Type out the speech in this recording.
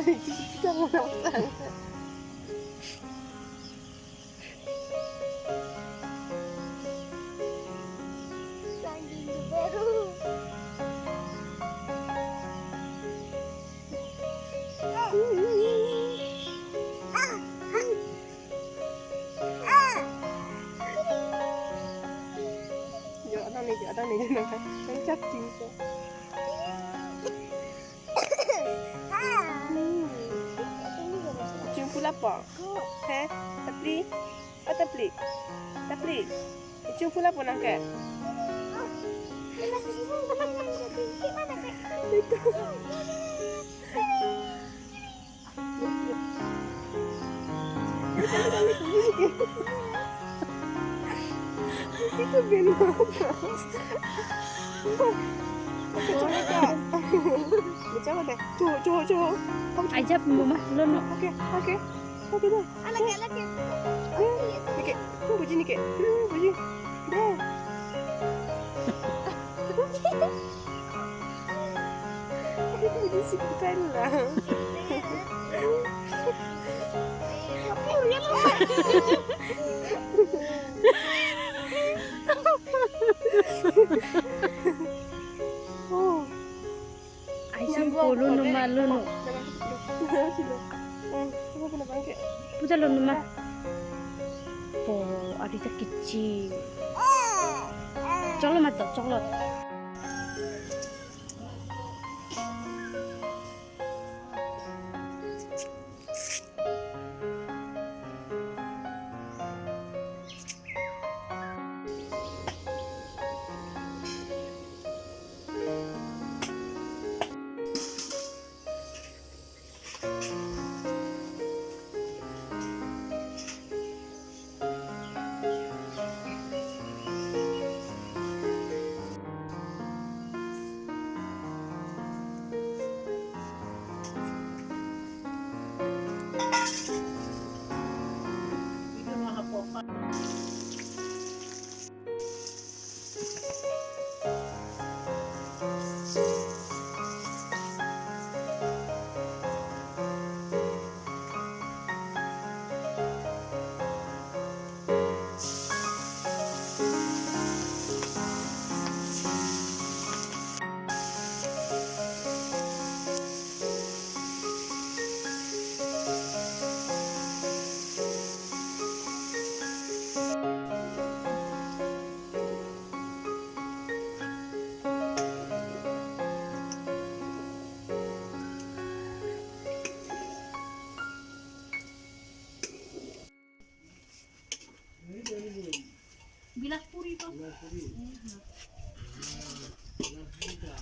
Kita mo na usang. Ada nih yang cacing so. Cacing pula apa? Heh, tapi, tapi, cacing pula apa nak ke? Itu benar. Coba deh. Coba. Ajab mama lono. Oke dah. Lagi. Nike, buji Nike. Buji. Dah. Buji si lah. Apa ya lo? Oh. Aisyah polo no maluno. Sila. Coba kena bangkit. Puja lono ma. Po, adita kecil. Coklat mata, coklat. Bilas puri to.